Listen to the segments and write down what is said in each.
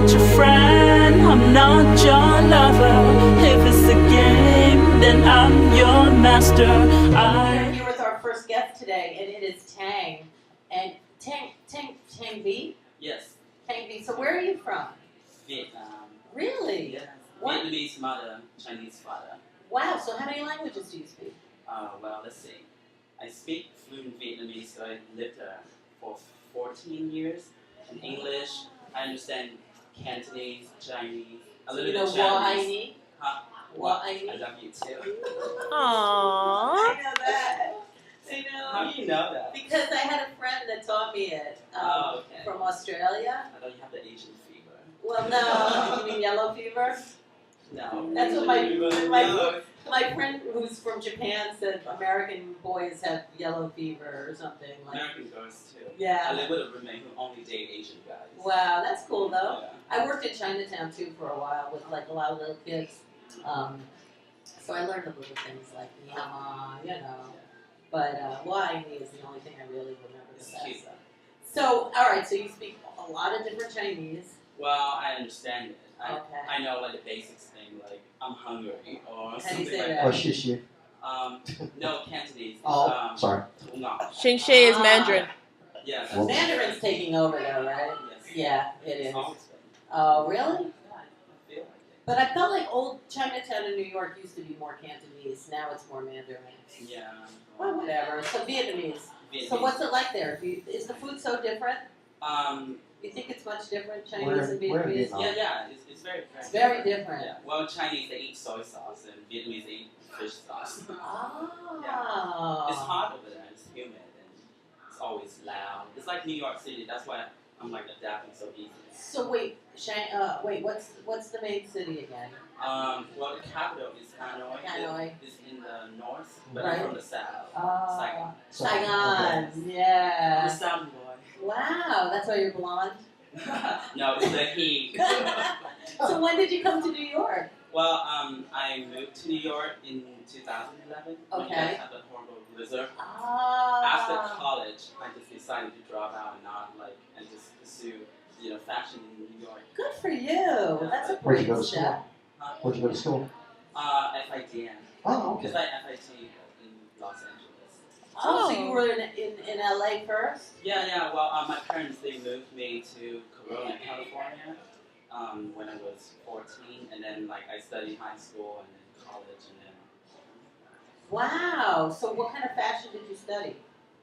not your friend, I'm not your lover. If it's a game, then I'm your master. We're here with our first guest today, and it is Tang. And Tang B? Yes. Tang B. So where are you from? Vietnam. Really? Yes. What? Vietnamese mother, Chinese father. Wow, so how many languages do you speak? Well, let's see. I speak fluent Vietnamese, so I lived there for 14 years. And English, I understand Cantonese, Chinese, a little bit of Chinese. Huh? What? I love you too. Aww. I know that. I know. How do you know that? Because I had a friend that taught me it Okay. from Australia. I thought you have the Asian fever. Well, no. You mean yellow fever? No. That's what my friend who's from Japan said American boys have yellow fever or something. Like. American girls too. Yeah. I live with a roommate who only date Asian guys. Wow, that's cool though. Yeah. I worked in Chinatown too for a while with like a lot of little kids. So I learned a little things like Yama, you know. But why is the only thing I really remember the best. So, alright, so you speak a lot of different Chinese. Well, I understand it. Okay. I know like the basics thing, like I'm hungry or How do something you say like that? Oh, shit. No, Cantonese. Oh, sorry. Xing Shi is Mandarin. Yeah. Well, Mandarin's taking over though, right? Yes. Yeah, it It's is. always been. Oh, really? Yeah, I feel like it. But I felt like old Chinatown in New York used to be more Cantonese. Now it's more Mandarin. Yeah. Well, whatever. So Vietnamese. Vietnamese. So what's it like there? Is the food so different? You think it's much different, Chinese and We're in Vietnamese? Vietnam. Yeah, it's very It's very different. Yeah. Well, Chinese they eat soy sauce and Vietnamese they eat fish sauce. Oh. It's hot over there. It's humid and it's always loud. It's like New York City. That's why I'm like adapting so easily. So wait, what's the main city again? Well, the capital is Hanoi. Hanoi. It's in the north, but Right. I'm from the south. Oh. Saigon. Saigon. I'm a Yeah. southern boy. Wow, that's why you're blonde. No, it's the heat. So when did you come to New York? Well, I moved to New York in 2011 when you Okay. guys had the horrible blizzard. Ah. After college, I just decided to drop out and just pursue, fashion in New York. Good for you. That's a Where'd you great go to step. school? Where'd you go to school? FITN. Oh, okay. It's like FIT in Los Angeles. Oh, so you were in LA first? Yeah. Well, my parents, they moved me to Corona, California when I was 14. And then, I studied high school and then college and then... Wow. So what kind of fashion did you study?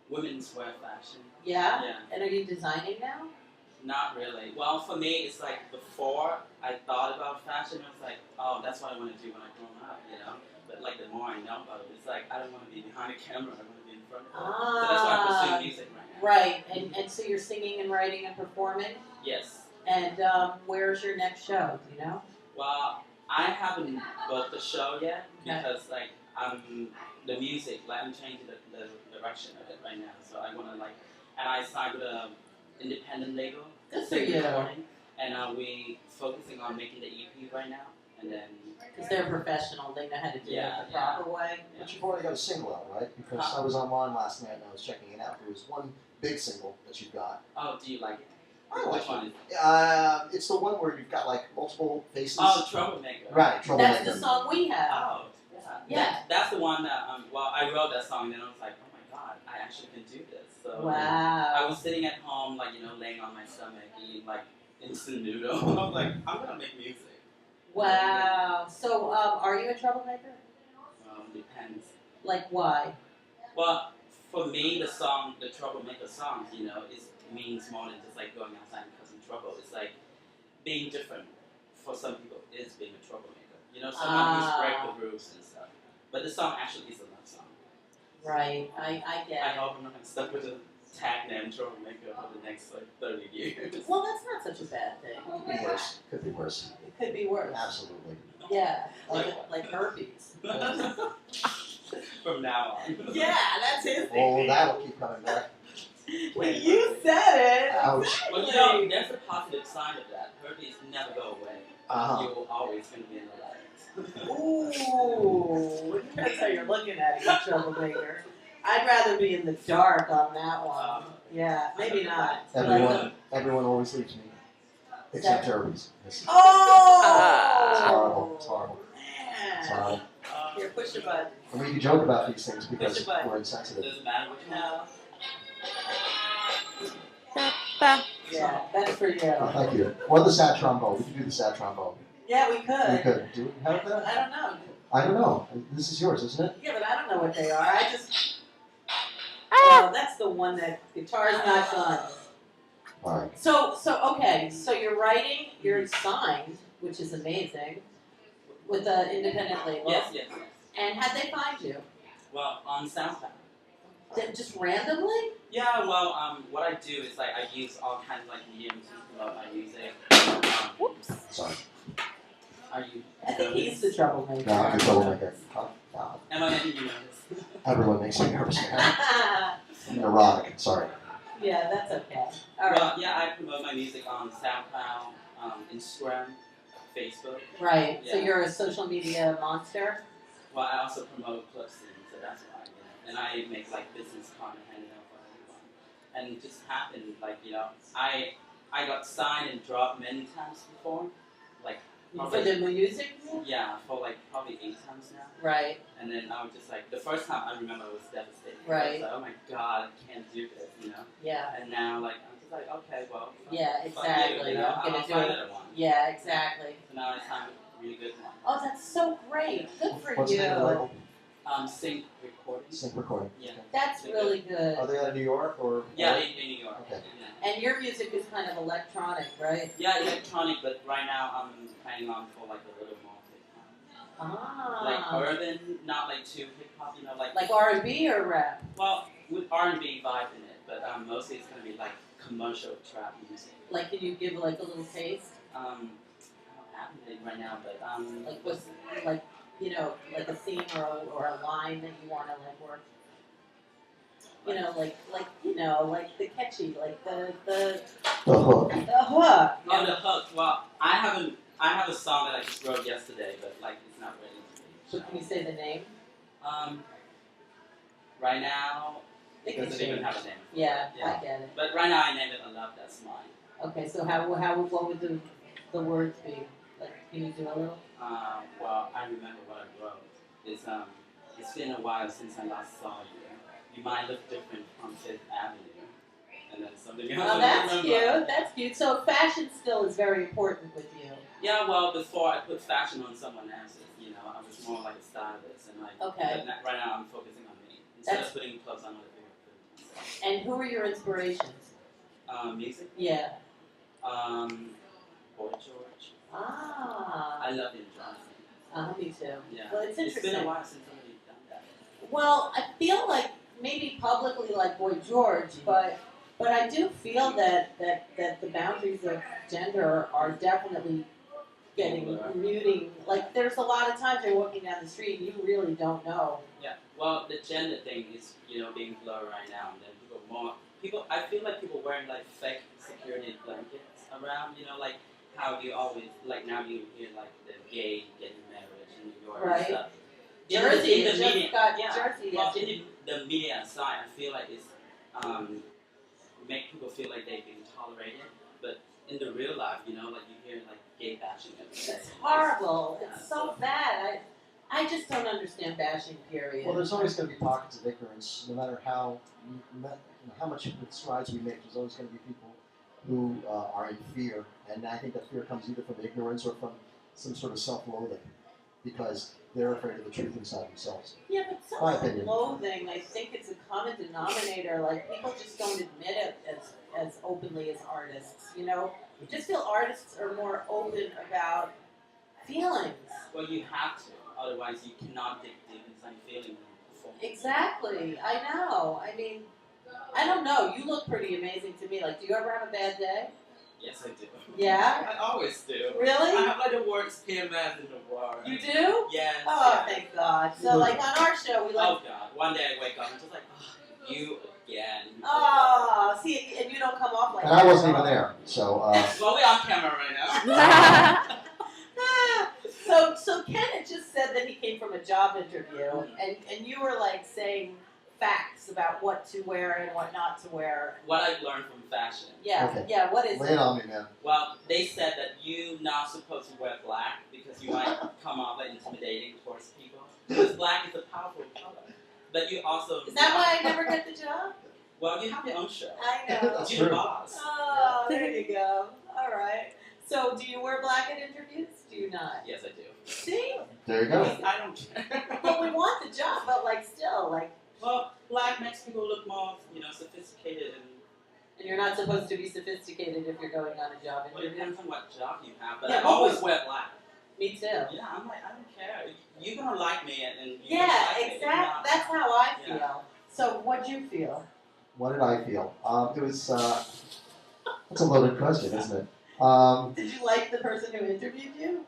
Women's wear fashion. Yeah? Yeah. And are you designing now? Not really. Well, for me, it's like before I thought about fashion, I was like, oh, that's what I want to do when I grow up, But the more I know about it, it's like I don't want to be behind a camera. I want to be in front of it. So that's why I pursue music right now. Right. And so you're singing and writing and performing? Yes. And where's your next show? Do you know? Well, I haven't booked the show yet because the music, I'm changing the direction of it right now. So I want to and I signed with an independent label. Good for you. And we focusing on making the EP right now, and then Because they're professional, they know how to do it the proper way. But you've already got a single out, right? Because I was online last night and I was checking it out. There was one big single that you've got. Oh, do you like it? I like Which one? It's the one where you've got multiple faces. Oh, Troublemaker. Right, Troublemaker. That's the song we have. Oh, Yeah. That's the one that I wrote that song and then I was like, oh my god, I actually can do this. So Wow. I was sitting at home, laying on my stomach, eating instant noodle. I was like, I'm gonna make music. Wow. So, are you a troublemaker? Depends. Like, why? Well, for me, the Troublemaker songs, it means more than just going outside and causing trouble. It's being different. For some people, is being a troublemaker. Someone who's break the rules and stuff. But the song actually is a love song. Right. I get I it. hope I'm not gonna stuck with the tag name Troublemaker for the next 30 years. Well, that's not such a bad thing. Could be worse. Could be worse. It could be worse. Absolutely. Yeah. Like herpes. From now on. Yeah, that's his Oh, that'll keep coming back. When you said it. Ouch. Well, there's a positive side of that. Herpes never go away. Uh-huh. You're always gonna be in the light. Ooh, that's how you're looking at it, you troublemaker. I'd rather be in the dark on that one. Yeah, maybe not. Everyone always leaves me. Except herpes. It's Oh! horrible. It's horrible. It's Man. horrible. Here, push the button. And we can joke about these things because Push the button. we're insensitive. Doesn't matter what you know. Yeah, that's for you. Oh, thank you. Or the sad trombone. We can do the sad trombone. Yeah, we We could. could. Do we have that? I don't know. I don't know. This is yours, isn't it? Yeah, but I don't know what they are. I just. Oh, that's the one that guitar's not fun. All right. So okay. So you're writing. You're signed, which is amazing, with the independent label. Yes, yes, yes. And how'd they find you? Well, on SoundCloud. Just randomly? Yeah, well, what I do is like I use all kinds of like mediums to promote my music. Whoops. Sorry. Are you? I think he's the troublemaker. No, I'm a troublemaker. Oh, God. Am I making you nervous? Everyone makes me nervous, man. I'm neurotic. Sorry. Yeah, that's okay. All right. Well, yeah, I promote my music on SoundCloud, Instagram, Facebook. Right. So Yeah. you're a social media monster. Well, I also promote club scenes, so that's why. And I make like business card and hand it out for everyone. And it just happened, like I got signed and dropped many times before, like For the music? yeah, for like probably 8 times now. Right. And then I was just like, the first time I remember I was devastated. Right. I was like, oh my god, I can't do this, Yeah. And now like I'm just like, okay, well. Yeah, fuck exactly. You, I'm gonna I'll do find it. another one. Yeah, exactly. So now it's time a really good one. Oh, that's so great. Good for What's you. the name of the label? Sync recording. Sync Recording. Yeah. That's really good. Are they out of New York or? Yeah, in New York. Okay. Yeah. And your music is kind of electronic, right? Yeah, electronic, but right now I'm planning on for like a little more hip hop. Like Ah. urban, not like too hip hop, Like R&B or rap? well, with R&B vibe in it, but mostly it's gonna be like commercial trap music. Like, can you give like a little taste? I don't have anything right now, but Like what's like, like a theme or a line that you want to like work? Like the catchy, like the The hook. hook. on the hook. Well, I have a song that I just wrote yesterday, but like it's not ready to be. So can you say the name? Right now It it can doesn't even change. have a name. Yeah, Yeah. I get it. But right now I named it "I Love That's Mine." Okay, so what would the words be? Like, can you do a little? Well, I remember what I wrote. It's been a while since I last saw you. You might look different from Fifth Avenue. And then something else. Oh, I that's remember. cute. That's cute. So fashion still is very important with you. Yeah, well, before I put fashion on someone else's, I was more like a stylist, and like. Okay. But right now I'm focusing on me instead That's- of putting clothes on other people. Putting myself. And who are your inspirations? Music. Yeah. Boy George. Ah. I love him, Johnson. Me too. Yeah. Well, it's It's interesting. been a while since somebody's done that. Well, I feel like maybe publicly like Boy George, but I do feel that the boundaries of gender are definitely getting muting. Like there's a lot of times you're walking down the street and you really don't know. Yeah. Well, the gender thing is, being blurred right now, and then I feel like people wearing like fake security blankets around, like how you always, like now you hear like the gay getting married in New York Right. and stuff. Jersey in the just media, got yeah. Jersey. Well, Yes. in the media side, I feel like it's make people feel like they've been tolerated, but in the real life, like you hear like gay bashing every day. It's horrible. It's so bad. I just don't understand bashing. Period. Well, there's always going to be pockets of ignorance, no matter how much strides we make. There's always going to be people who are in fear, and I think that fear comes either from ignorance or from some sort of self-loathing, because they're afraid of the truth inside themselves. Yeah, but My opinion. self-loathing, I think it's a common denominator. Like, people just don't admit it as openly as artists, I just feel artists are more open about feelings. Well, you have to, otherwise you cannot dig deep inside feeling and perform. Exactly. I know. I mean, I don't know. You look pretty amazing to me. Like, do you ever have a bad day? Yes, I do. Yeah? I always do. Really? I have like the worst PMS in the world. You do? Yes. Oh, yes. thank God. So, like, on our show, we like... Oh God! One day I wake up and just like, oh, you again. Oh, see, and you don't come off like And that. I wasn't even there, so Well, we're on camera right now. So Ken had just said that he came from a job interview, and you were like saying facts about what to wear and what not to wear. What I've learned from fashion. Yeah, Okay. yeah. What is Lay it it? on me, man. Well, they said that you're not supposed to wear black because you might come off like intimidating towards people. Because black is a powerful color. But you also Is that why I never get the job? Well, you have your own show. I know. That's You're the true. boss. Oh, there you go. All right. So, do you wear black at interviews? Do you not? Yes, I do. See? There you go. I don't care. Well, we want the job, but like still, like, Well, black makes people look more, sophisticated and you're not supposed to be sophisticated if you're going on a job well, it interview. depends on what job you have. But Yeah, I what always was- wear black. Me too. Yeah, I'm like, I don't care. You're gonna like me, and you're Yeah, gonna like me. If exactly. not- That's how I Yeah. feel. So, what'd you feel? What did I feel? It was. That's a loaded question, isn't it? Did you like the person who interviewed you?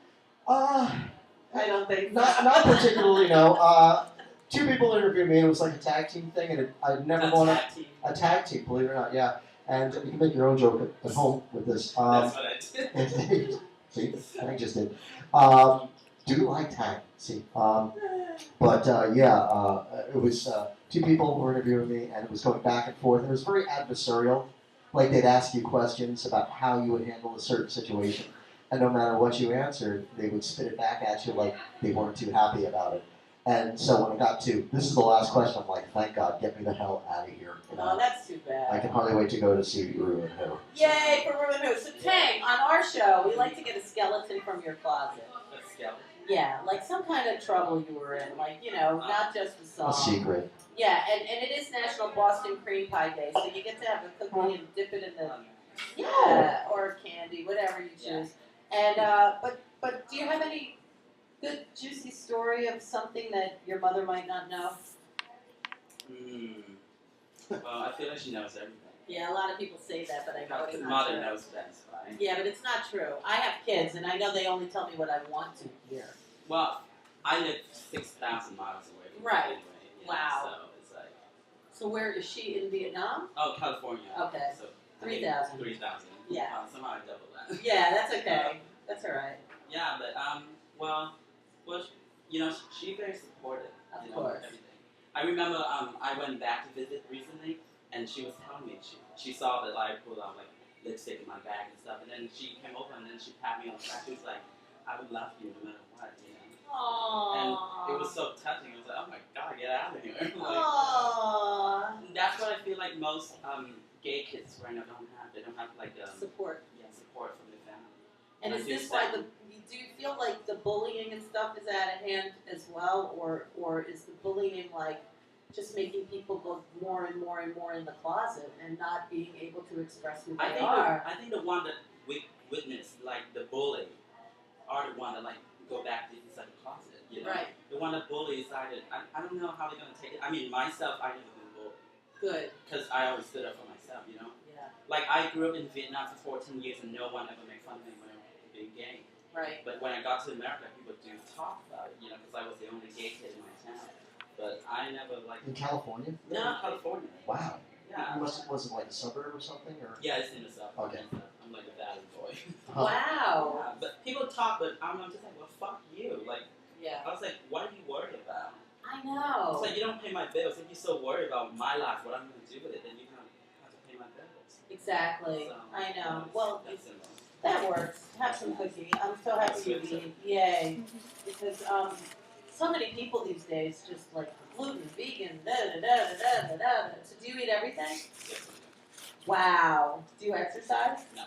Uh, I don't think so. not particularly. No. Two people interviewed me. It was like a tag team thing, and I'd never That's gone tag team. a tag team. Believe it or not, yeah. And you can make your own joke at home with this. That's what I did. See, I just did. Do like tag. See, it was two people who were interviewing me, and it was going back and forth. And it was very adversarial. Like they'd ask you questions about how you would handle a certain situation, and no matter what you answered, they would spit it back at you like they weren't too happy about it. And so when it got to this is the last question, I'm like, thank God, get me the hell out of here. You know? Oh, that's too I bad. can hardly wait to go to see rew-who-nyc. Yay for rew-who-nyc. So, Tang, on our show, we like to get a skeleton from your closet. That's skeleton. Yeah, like some kind of trouble you were in, like, not just a song. A secret. Yeah, and it is National Boston Cream Pie Day, so you get to have a cookie and dip it in the, or candy, whatever you choose. And, but do you have any good, juicy story of something that your mother might not know? Well, I feel like she knows everything. Yeah, a lot of people say that, but I know it's The not mother true. knows best, right? Yeah, but it's not true. I have kids, and I know they only tell me what I want to hear. Well, I live 6,000 miles away from her Right. anyway. Wow. So it's like, So where is she, in Vietnam? oh, California. Okay. So 3,000. 3,000. Yeah. Somehow I doubled that. Yeah, that's okay. That's all right. Yeah, but she's very supportive. Of course. Everything. I remember I went back to visit recently, and she was telling me she saw that I pulled out like lipstick in my bag and stuff, and then she came over and then she pat me on the back. She was like, "I would love you no matter what," Aww. And it was so touching. I was like, "Oh my God, get out of here!" Aww. That's what I feel like most gay kids right now don't have. They don't have like Support. support from their family. And is this why do you feel like the bullying and stuff is out of hand as well, or is the bullying like just making people go more and more and more in the closet and not being able to express who they are? I think the one that we witnessed, like the bully, are the one that like go back inside the closet. Right. The one that bullies, I don't know how they're gonna take it. I mean, myself, I never been bullied Good. because I always stood up for myself. Yeah. Like I grew up in Vietnam for 14 years and no one ever made fun of me when I was being gay. Right. But when I got to America, people do talk about it, because I was the only gay kid in my town. But I never like In California? lived in California. Wow. Yeah. Was it like a suburb or something? Or? Yeah, it's in the south. Okay. I'm like a bad boy. Wow. Yeah, but people talk, but I'm just like, well, fuck you. Like, Yeah. I was like, what are you worried about? I It's know. like, you don't pay my bills. If you're so worried about my life, what I'm going to do with it, then you're going to have to pay my bills. Exactly. So, I know. it's Well, that simple. that works. Have some cookie. I'm so happy you eat. Yay. Because so many people these days just like gluten, vegan, da da da da da da da. So do you eat everything? Yes, Wow. Do you exercise? No.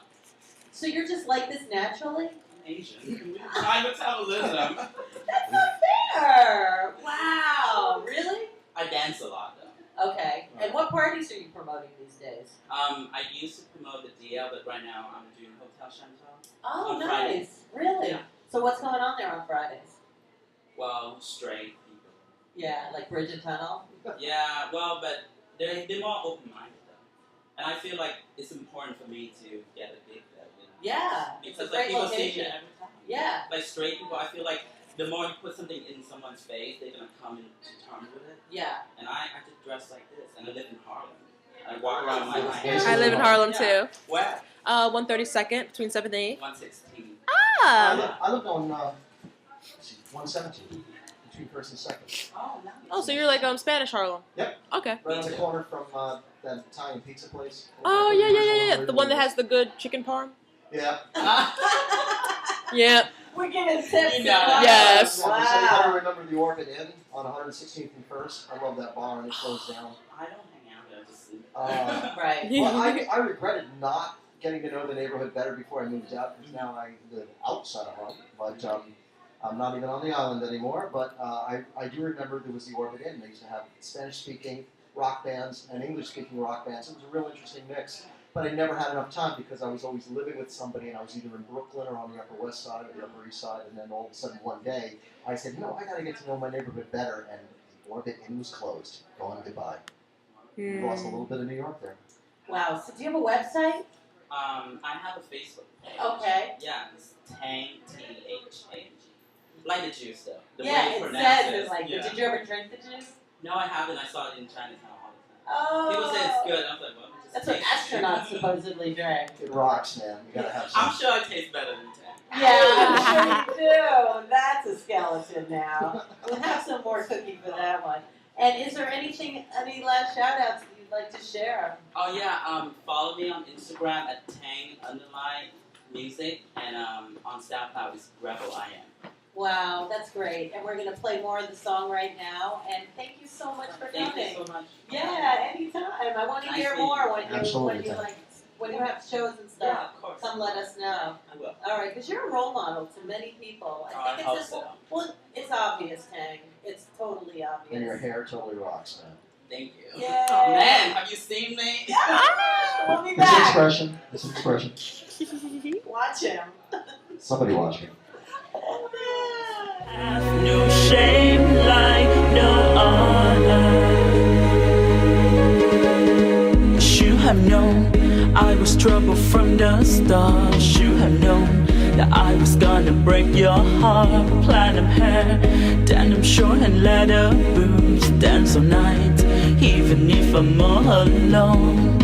So you're just like this naturally? I'm Asian. I'm metabolism. That's not fair. Wow. Really? I dance a lot, though. Okay. And what parties are you promoting these days? I used to promote the DL, but right now I'm doing Hotel Chantal. Oh, On nice. Fridays. Really? Yeah. So what's going on there on Fridays? Well, straight people. Yeah, like Bridget Tunnel? Yeah, well, but they're more open-minded, though. And I feel like it's important for me to get a big bed, Yeah. It's a Because like great people see me location. every time. Yeah. Like straight people, I feel like the more you put something in someone's face, they're gonna come into terms with it. Yeah. And I just dress like this, and I live in Harlem. I walk around my Yes. I live in Harlem too. Where? 132nd between 7th and 8th. 116. Ah. I lived on 117 between between first and second. Oh, nice. Oh, so you're like Spanish Harlem. Yep. Okay. Right on the corner from that Italian pizza place. Oh yeah. The one that has the good chicken parm. Yeah. Yeah. We're giving tips. You know. Yes. Wow. Wow. So you gotta remember the Orbit Inn on 116th and First. I love that bar, and it closed down. I don't hang out there, I just sleep. Right. Well, I regretted not getting to know the neighborhood better before I moved out, because now I live outside of Harlem. But I'm not even on the island anymore. But I do remember there was the Orbit Inn. They used to have Spanish-speaking rock bands and English-speaking rock bands. It was a real interesting mix. But I never had enough time because I was always living with somebody, and I was either in Brooklyn or on the Upper West Side or the Upper East Side. And then all of a sudden one day, I said, I got to get to know my neighborhood better. And the Orbit Inn was closed. Gone goodbye. Lost a little bit of New York there. Wow. So do you have a website? I have a Facebook page. Okay. Yeah, it's THANG, THANG. Like the juice, though. The Yeah, way you it pronounce says it. it's like. Yeah. Did you ever drink the juice? No, I haven't. I saw it in Chinatown all the time. Oh. People say it's good. I was like, well, let me just That's what taste it. astronauts supposedly drink. It rocks, man. You gotta have some. I'm sure it tastes better than THANG. Yeah, I'm sure you do. That's a skeleton now. We'll have some more cooking for that one. And is there any last shout outs that you'd like to share? Oh yeah, follow me on Instagram at THANG_music, and on SoundCloud is rew-who-nyc. Wow, that's great. And we're going to play more of the song right now. And thank you so much for coming. Thank you so much. Yeah, anytime. I want to Nice hear meeting more you. Absolutely. when you have shows and Yeah, stuff. of course. Come let us know. I will. All right, because you're a role model to many people. I think I hope it's so. well, it's obvious, Tang. It's totally obvious. And your hair totally rocks, man. Thank you. Yay. Oh, man, have you seen me? Yeah, we'll be This back. expression. This expression. Watch him. Somebody watch me. Have no shame like no other. Should have known I was trouble from the start. Should have known that I was gonna break your heart. Platinum hair, denim short and leather boots. Dance all night, even if I'm all alone.